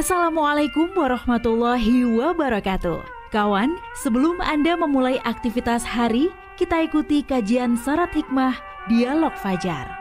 Assalamualaikum warahmatullahi wabarakatuh. Kawan, sebelum Anda memulai aktivitas hari, kita ikuti kajian syarat hikmah Dialog Fajar.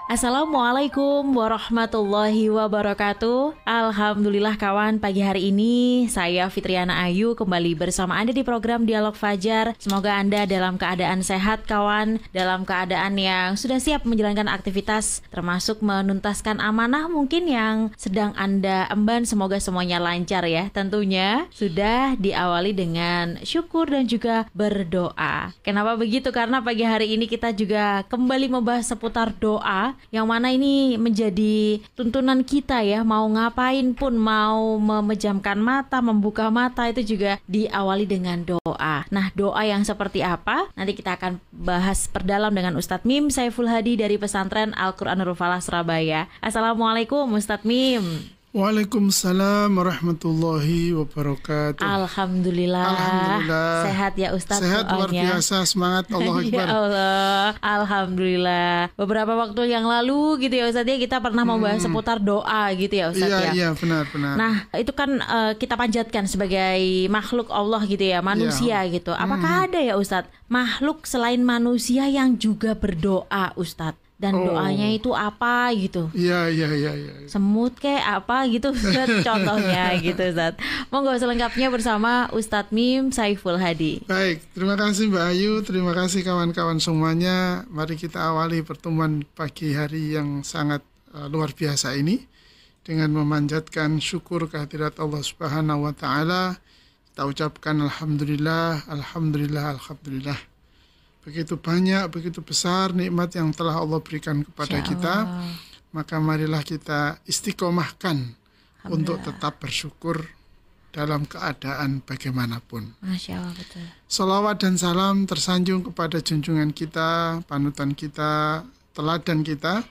Assalamualaikum warahmatullahi wabarakatuh. Alhamdulillah kawan, pagi hari ini saya Fitriana Ayu kembali bersama Anda di program Dialog Fajar. Semoga Anda dalam keadaan sehat kawan, dalam keadaan yang sudah siap menjalankan aktivitas, termasuk menuntaskan amanah mungkin yang sedang Anda emban. Semoga semuanya lancar ya. Tentunya sudah diawali dengan syukur dan juga berdoa. Kenapa begitu? Karena pagi hari ini kita juga kembali membahas seputar doa, yang mana ini menjadi tuntunan kita ya. Mau ngapain pun, mau memejamkan mata, membuka mata, itu juga diawali dengan doa. Nah, doa yang seperti apa? Nanti kita akan bahas perdalam dengan Ustadz Mim Saiful Hadi dari Pesantren Al-Quran Nurul Falah Surabaya. Assalamualaikum Ustadz Mim. Waalaikumsalam warahmatullahi wabarakatuh. Alhamdulillah. Sehat ya Ustadz? Sehat, luar biasa, semangat, Allahu Akbar. Ya Allah, Alhamdulillah. Beberapa waktu yang lalu gitu ya Ustadz ya, kita pernah membahas seputar doa gitu ya Ustadz ya. Iya, benar. Nah, itu kan kita panjatkan sebagai makhluk Allah gitu ya, manusia gitu. Apakah ada ya Ustadz makhluk selain manusia yang juga berdoa Ustadz? Dan doanya itu apa gitu? Iya. Semut kayak apa gitu Ustadz, contohnya gitu Ustadz. Monggo selengkapnya bersama Ustadz Mim Saiful Hadi. Baik, terima kasih Mbak Ayu, terima kasih kawan-kawan semuanya. Mari kita awali pertemuan pagi hari yang sangat luar biasa ini dengan memanjatkan syukur kehadirat Allah Subhanahu wa Ta'ala. Kita ucapkan Alhamdulillah. Begitu banyak, begitu besar nikmat yang telah Allah berikan kepada kita. Maka marilah kita istiqomahkan untuk tetap bersyukur dalam keadaan bagaimanapun. Masya Allah, betul. Salawat dan salam tersanjung kepada junjungan kita, panutan kita, teladan kita,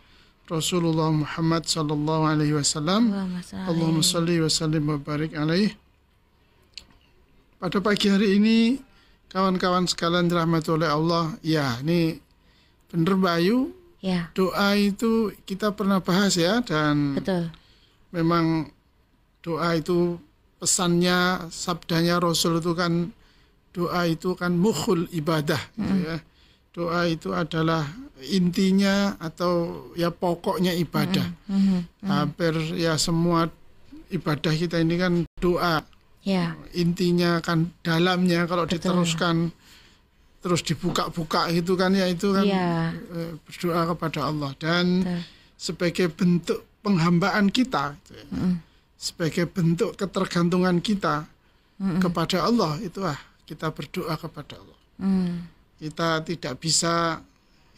Rasulullah Muhammad sallallahu alaihi wasallam. Allahumma shalli wa sallim wa barik alaihi. Pada pagi hari ini, kawan-kawan sekalian dirahmati oleh Allah, ya ini benar Mbak Ayu, ya. Doa itu kita pernah bahas ya, dan betul. Memang doa itu pesannya, sabdanya Rasul itu kan, doa itu kan mukhul ibadah gitu ya. Doa itu adalah intinya atau ya pokoknya ibadah. Hampir ya semua ibadah kita ini kan doa. Ya. Intinya kan dalamnya, kalau betul. Diteruskan terus dibuka-buka gitu kan ya, itu kan berdoa kepada Allah. Dan betul. Sebagai bentuk penghambaan kita gitu ya, sebagai bentuk ketergantungan kita kepada Allah, itulah kita berdoa kepada Allah. Kita tidak bisa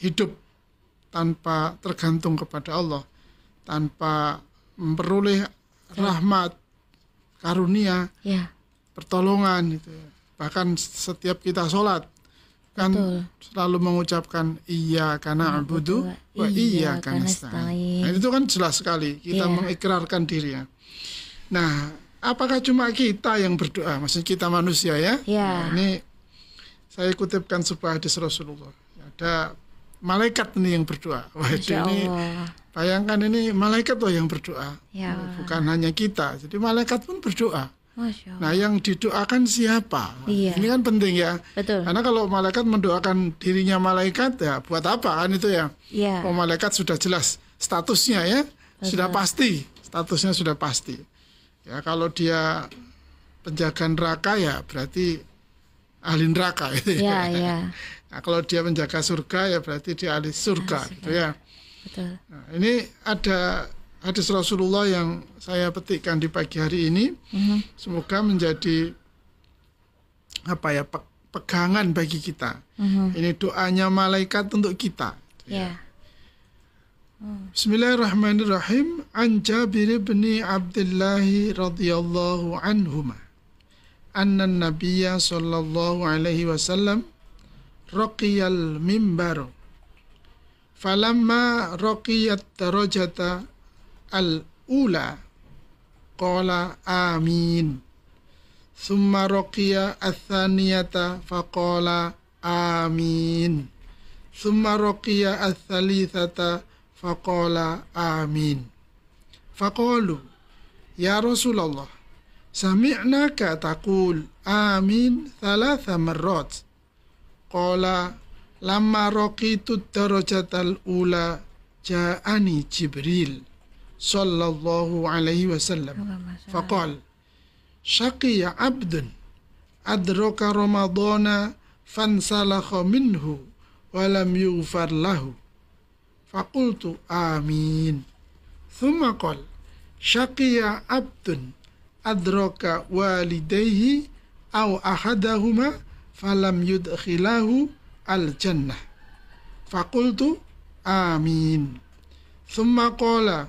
hidup tanpa tergantung kepada Allah, tanpa memperoleh rahmat, karunia, pertolongan itu. Bahkan setiap kita sholat kan selalu mengucapkan iyyaka na'budu wa iyyaka nasta'in. Nah, itu kan jelas sekali kita mengikrarkan diri ya. Nah, apakah cuma kita yang berdoa? Maksudnya kita manusia ya? Nah, ini saya kutipkan sebuah hadis Rasulullah. Ada malaikat ini yang berdoa. Waduh, ini bayangkan, ini malaikat loh yang berdoa, bukan hanya kita. Jadi malaikat pun berdoa. Nah, yang didoakan siapa? Ini kan penting ya. Betul. Karena kalau malaikat mendoakan dirinya malaikat, ya buat apa kan itu ya? Oh, malaikat sudah jelas statusnya ya. Betul. Sudah pasti, statusnya sudah pasti. Ya, kalau dia penjaga neraka ya berarti ahli neraka itu ya. Nah, kalau dia menjaga surga ya berarti dia ahli surga gitu ya. Betul. Nah, ini ada hadis Rasulullah yang saya petikkan di pagi hari ini. Semoga menjadi pegangan bagi kita. Ini doanya malaikat untuk kita. Bismillahirrahmanirrahim. An Jabir bin Abdullah radhiyallahu anhuma anna an-nabiyya sallallahu alaihi wasallam raqiyal mimbar. Falamma raqiyat darajata al-ula qala amin. Thumma raqiya ats-tsaniyata faqala amin. Thumma raqiya ats-tsalitsata faqala amin. Faqalu Ya Rasulullah, sami'naka taqul amin 3 marrat. Qala lamma raqitu darajatal ula ja'ani Jibril sallallahu alaihi wasallam faqala syaqiya abdun adraka ramadana fansalakha minhu walam yughfar lahu. Faqultu amin. Thumma qala syaqiya abdun adraka walidayhi aw ahadahuma falam yudkhilahu al-jannah. Faqultu amin. Thumma qala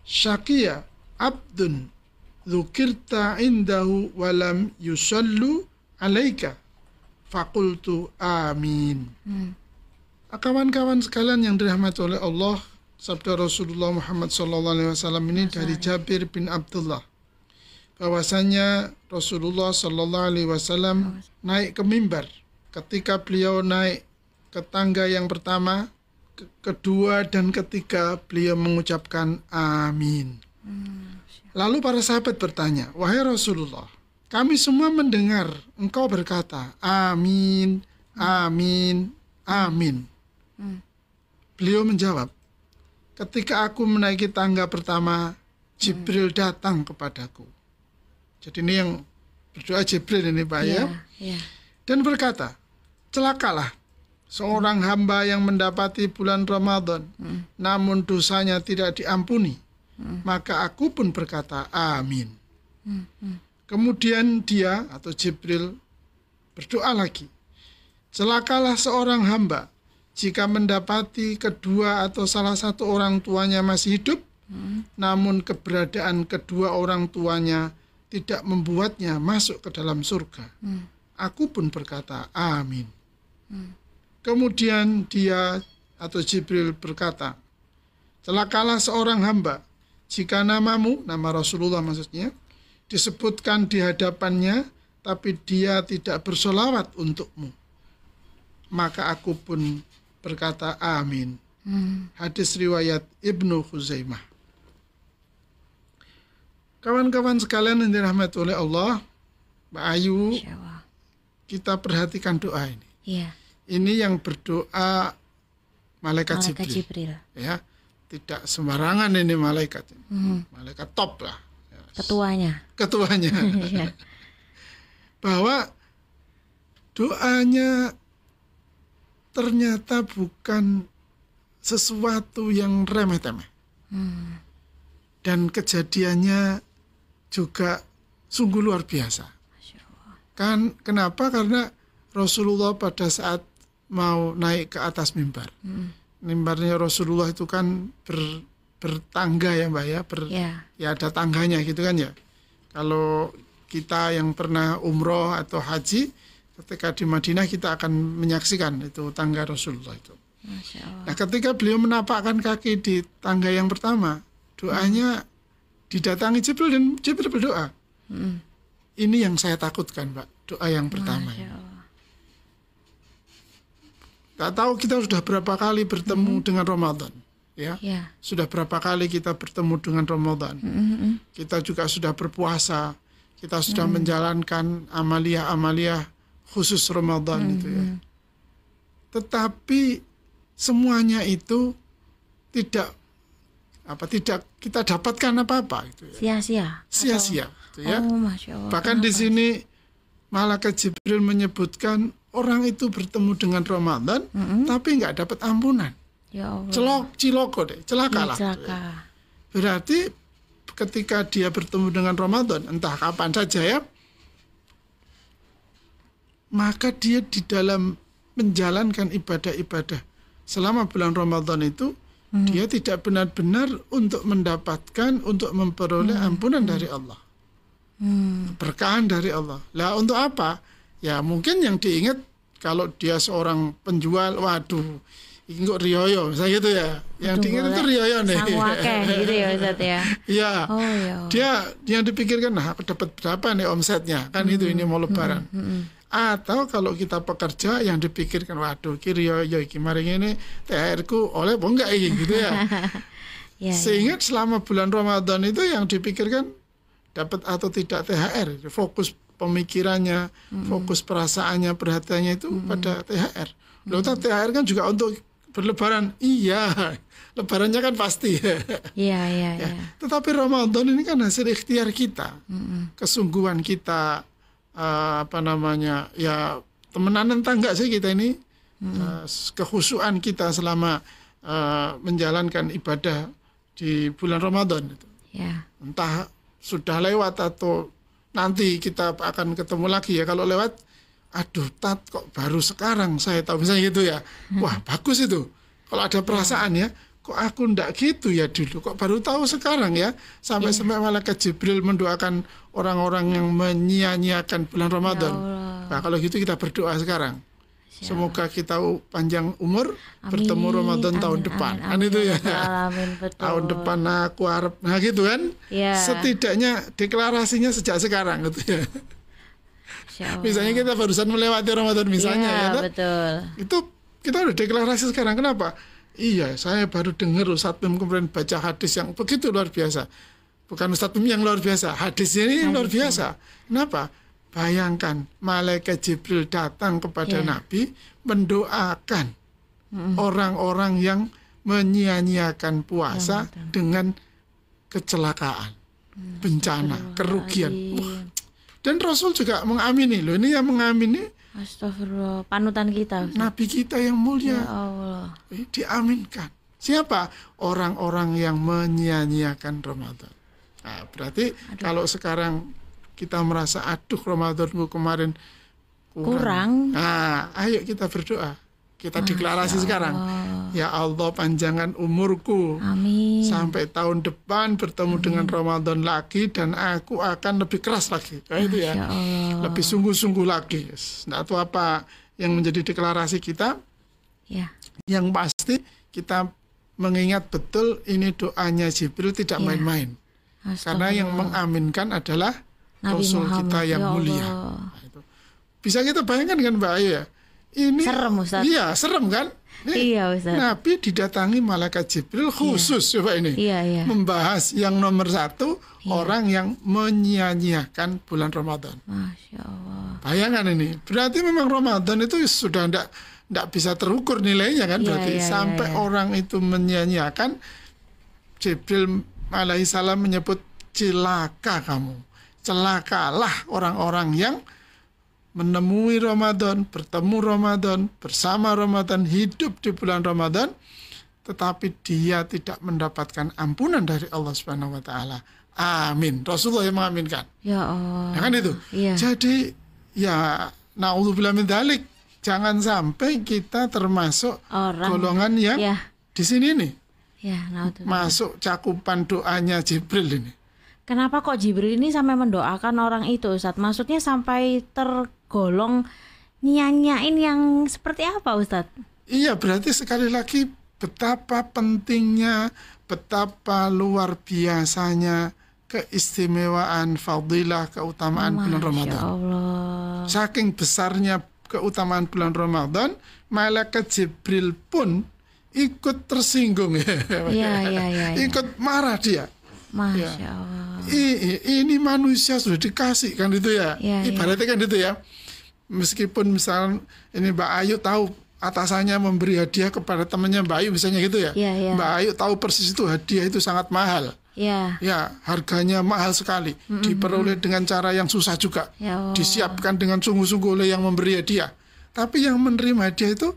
syaqiya abdun dzukirta indahu walam yusallu alaika. Faqultu amin. Kawan-kawan sekalian yang dirahmati oleh Allah, sabda Rasulullah Muhammad SAW ini dari Jabir bin Abdullah, bahwasanya Rasulullah SAW naik ke mimbar. Ketika beliau naik ke tangga yang pertama, kedua dan ketiga, beliau mengucapkan amin. Lalu para sahabat bertanya, wahai Rasulullah, kami semua mendengar engkau berkata amin, amin, amin. Beliau menjawab, ketika aku menaiki tangga pertama, Jibril datang kepadaku. Jadi ini yang berdoa Jibril ini Pak ya. Dan berkata, celakalah seorang hamba yang mendapati bulan Ramadan, namun dosanya tidak diampuni. Maka aku pun berkata amin. Kemudian dia atau Jibril berdoa lagi, celakalah seorang hamba jika mendapati kedua atau salah satu orang tuanya masih hidup, namun keberadaan kedua orang tuanya tidak membuatnya masuk ke dalam surga. Aku pun berkata amin. Kemudian dia atau Jibril berkata, celakalah seorang hamba jika namamu, nama Rasulullah maksudnya, disebutkan di hadapannya, tapi dia tidak bersolawat untukmu. Maka aku pun berkata amin. Hadis riwayat Ibnu Khuzaimah. Kawan-kawan sekalian yang dirahmati oleh Allah, Mbak Ayu, kita perhatikan doa ini. Ini yang berdoa malaikat Jibril. Ya, tidak sembarangan ini malaikat. Malaikat top lah. Ketuanya. Bahwa doanya ternyata bukan sesuatu yang remeh-temeh. Dan kejadiannya juga sungguh luar biasa. Kan kenapa? Karena Rasulullah pada saat mau naik ke atas mimbar. Mimbarnya Rasulullah itu kan bertangga ya Mbak ya, ya ada tangganya gitu kan ya. Kalau kita yang pernah umroh atau haji, ketika di Madinah kita akan menyaksikan itu tangga Rasulullah itu. Masya Allah. Nah ketika beliau menapakkan kaki di tangga yang pertama, doanya didatangi Jibril dan Jibril berdoa. Ini yang saya takutkan Mbak, doa yang pertama. Gak tahu kita sudah berapa kali bertemu dengan Ramadan. Ya, sudah berapa kali kita bertemu dengan Ramadan. Kita juga sudah berpuasa, kita sudah menjalankan amalia-amalia khusus Ramadan itu ya. Tetapi semuanya itu tidak kita dapatkan apa-apa gitu ya. Sia-sia gitu ya. Masya Allah. Bahkan di sini malaikat Jibril menyebutkan orang itu bertemu dengan Ramadan tapi nggak dapat ampunan. Ya Allah. Celakalah. Berarti ketika dia bertemu dengan Ramadan, entah kapan saja ya, maka dia di dalam menjalankan ibadah-ibadah selama bulan Ramadan itu, dia tidak benar-benar untuk mendapatkan, untuk memperoleh ampunan dari Allah. Berkahan dari Allah. Lah untuk apa? Ya mungkin yang diingat kalau dia seorang penjual, waduh, ini kok riyoyo, misalnya gitu ya. Yang diingat itu riyoyo nih. Sanguake gitu ya Ustaz ya. Iya. Dia yang dipikirkan, nah aku dapat berapa nih omsetnya, kan itu ini mau lebaran. Atau kalau kita pekerja yang dipikirkan, waduh ki riyoyo iki mari ngene THR-ku oleh apa enggak iki gitu ya. Sehingga selama bulan Ramadan itu yang dipikirkan dapat atau tidak THR. Fokus pemikirannya, fokus perasaannya, perhatiannya itu pada THR. Loh, THR kan juga untuk berlebaran. Iya, lebarannya kan pasti. Iya. Tetapi Ramadan ini kan hasil ikhtiar kita, kesungguhan kita, ya temenan entah enggak sih kita ini, kekhusyuan kita selama menjalankan ibadah di bulan Ramadan itu. Ya. Entah sudah lewat atau nanti kita akan ketemu lagi ya. Kalau lewat, aduh Tat kok baru sekarang saya tahu, misalnya gitu ya. Wah bagus itu. Kalau ada perasaan ya, kok aku ndak gitu ya dulu, kok baru tahu sekarang ya. Sampai malaikat Jibril mendoakan orang-orang yang menyia-nyiakan bulan Ramadan. Nah kalau gitu kita berdoa sekarang. Semoga kita panjang umur, bertemu Ramadan tahun depan. Kan itu ya. Tahun depan aku harap, nah gitu kan. Ya. Setidaknya deklarasinya sejak sekarang gitu ya. Misalnya kita barusan melewati Ramadan misalnya ya. Betul. Itu kita udah deklarasi sekarang. Kenapa? Iya, saya baru dengar Ustadz Pim kemarin baca hadis yang begitu luar biasa. Bukan Ustadz Pim yang luar biasa, hadisnya ini yang luar biasa. Kenapa? Bayangkan malaikat Jibril datang kepada Nabi mendoakan orang-orang yang menyia-nyiakan puasa dengan kecelakaan, bencana, kerugian. Dan Rasul juga mengamini loh, ini yang mengamini. Astagfirullah, panutan kita. Nabi kita yang mulia. Ya Allah. Diaminkan. Siapa? Orang-orang yang menyia-nyiakan Ramadan. Nah, berarti kalau sekarang kita merasa aduh Ramadanku kemarin kurang. Nah, ayo kita berdoa. Kita deklarasi sekarang. Ya Allah, panjangan umurku. Amin. Sampai tahun depan bertemu dengan Ramadan lagi dan aku akan lebih keras lagi. Kayak itu ya. Lebih sungguh-sungguh lagi. Nggak tahu apa yang menjadi deklarasi kita. Ya. Yang pasti kita mengingat betul ini doanya Jibril tidak main-main. Karena yang mengaminkan adalah Nabi Rasul Muhammad, kita yang mulia. Nah, itu. Bisa kita bayangkan kan Mbak Ayu ya? Ini serem Ustaz. Iya, serem kan? Iya Ustaz. Nabi didatangi malaikat Jibril khusus coba ini. Iya. Membahas yang nomor satu, orang yang menyia-nyiakan bulan Ramadan. Masya Allah. Bayangkan ini. Berarti memang Ramadan itu sudah tidak bisa terukur nilainya kan? Berarti sampai orang itu menyia-nyiakan, Jibril alaihissalam menyebut celaka kamu. Celakalah orang-orang yang menemui Ramadan, bertemu Ramadan, bersama Ramadan, hidup di bulan Ramadan, tetapi dia tidak mendapatkan ampunan dari Allah Subhanahu wa taala. Amin. Rasulullah yang mengaminkan. Ya Allah. Ya kan itu. Ya. Jadi ya naudzubillah min dzalik, jangan sampai kita termasuk golongan yang di sini nih. Ya, masuk cakupan doanya Jibril ini. Kenapa kok Jibril ini sampai mendoakan orang itu, Ustadz? Maksudnya sampai tergolong nyanyain yang seperti apa, Ustadz? Iya, berarti sekali lagi betapa pentingnya, betapa luar biasanya keistimewaan, fadilah, keutamaan bulan Ramadan. Allah. Saking besarnya keutamaan bulan Ramadan, malaikat Jibril pun ikut tersinggung. Iya. Ikut marah dia. Masya Allah. Ini manusia sudah dikasih kan itu ya. Ibaratnya kan itu ya. Meskipun misal ini Mbak Ayu tahu atasannya memberi hadiah kepada temannya Mbak Ayu misalnya gitu ya. Mbak Ayu tahu persis itu hadiah itu sangat mahal. Ya, harganya mahal sekali. Diperoleh dengan cara yang susah juga. Disiapkan dengan sungguh-sungguh oleh yang memberi hadiah. Tapi yang menerima hadiah itu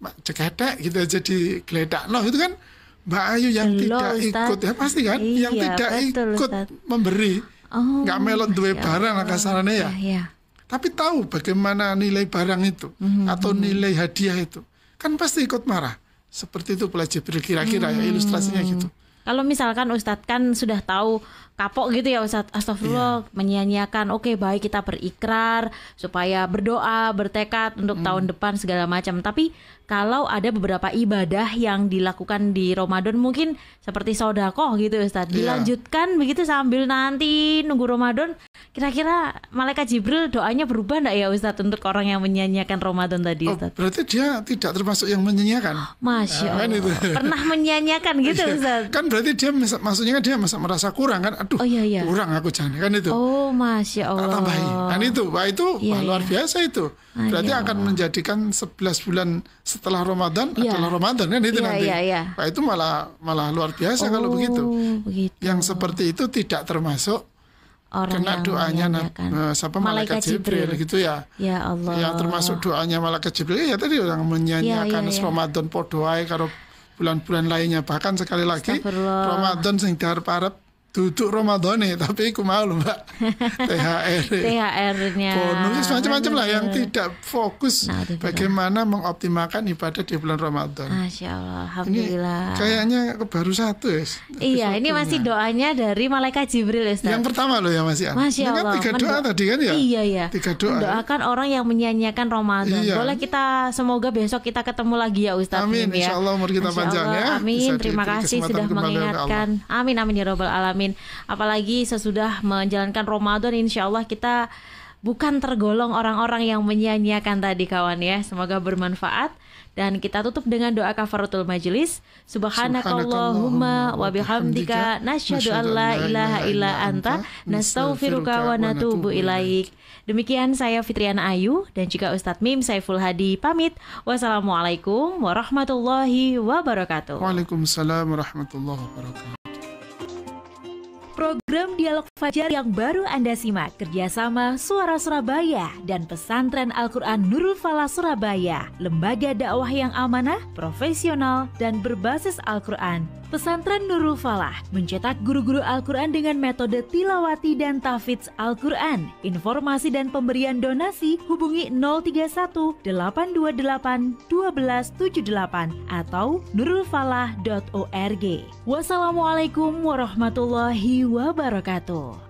cekadek gitu jadi geledak. Noh itu kan Mbak Ayu yang tidak ikut ya pasti kan, yang tidak ikut memberi, nggak melon duwe barang kasarannya ya. Tapi tahu bagaimana nilai barang itu atau nilai hadiah itu, kan pasti ikut marah. Seperti itu pula Jibril kira-kira ya ilustrasinya gitu. Kalau misalkan Ustadz kan sudah tahu kapok gitu ya Ustadz, astagfirullah, menyia-nyiakan, oke baik kita berikrar supaya berdoa, bertekad untuk tahun depan segala macam. Tapi kalau ada beberapa ibadah yang dilakukan di Ramadan mungkin seperti sedekah gitu Ustadz, dilanjutkan begitu sambil nanti nunggu Ramadan, kira-kira malaikat Jibril doanya berubah enggak ya Ustadz untuk orang yang menyia-nyiakan Ramadan tadi Ustadz? Berarti dia tidak termasuk yang menyia-nyiakan. Masya Allah. Kan itu. Pernah menyia-nyiakan gitu Ustadz? Kan berarti dia maksudnya kan dia merasa kurang kan. aduh kurang aku jangan kan itu. Oh, Masya Allah. Tambahin. Kan itu, wah luar biasa itu. Berarti akan menjadikan 11 bulan setelah Ramadan adalah Ramadan kan itu nanti. Wah itu malah luar biasa kalau begitu. Yang seperti itu tidak termasuk orang kena doanya malaikat Jibril gitu ya. Ya Allah. Yang termasuk doanya malaikat Jibril ya tadi orang menyanyiakan Ramadan podo ae karo bulan-bulan lainnya, bahkan sekali lagi Ramadan sing diarep-arep duduk Ramadane tapi aku mau loh Mbak THR-nya bonus macam-macam lah yang tidak fokus bagaimana mengoptimalkan ibadah di bulan Ramadan. Masya Allah, Alhamdulillah. Ini kayaknya baru satu ya. Iya, ini masih doanya dari malaikat Jibril ya Ustaz. Yang pertama loh ya Masih. Masya Allah. Ini kan 3 doa tadi kan ya. Iya. 3 doa. Mendoakan orang yang menyanyiakan Ramadan. Boleh kita semoga besok kita ketemu lagi ya Ustaz. Amin. Insya Allah umur kita panjang ya. Amin. Terima kasih sudah mengingatkan. Amin ya Rabbal Alamin. Apalagi sesudah menjalankan Ramadan, insya Allah kita bukan tergolong orang-orang yang menyanyiakan tadi kawan ya. Semoga bermanfaat. Dan kita tutup dengan doa kafaratul majelis. Subhanakallahumma wa bihamdika nasyhadu an la ilaha illa anta nastaghfiruka wa natubu ilaik. Demikian saya Fitriana Ayu dan juga Ustadz Mim Saiful Hadi pamit. Wassalamualaikum warahmatullahi wabarakatuh. Waalaikumsalam warahmatullahi wabarakatuh. Program Dialog Fajar yang baru Anda simak kerjasama Suara Surabaya dan Pesantren Al-Quran Nurul Falah Surabaya, lembaga dakwah yang amanah, profesional, dan berbasis Al-Quran. Pesantren Nurul Falah mencetak guru-guru Al-Quran dengan metode tilawati dan tahfidz Al-Quran. Informasi dan pemberian donasi hubungi 031 828 1278 atau nurulfalah.org. Wassalamualaikum warahmatullahi wabarakatuh.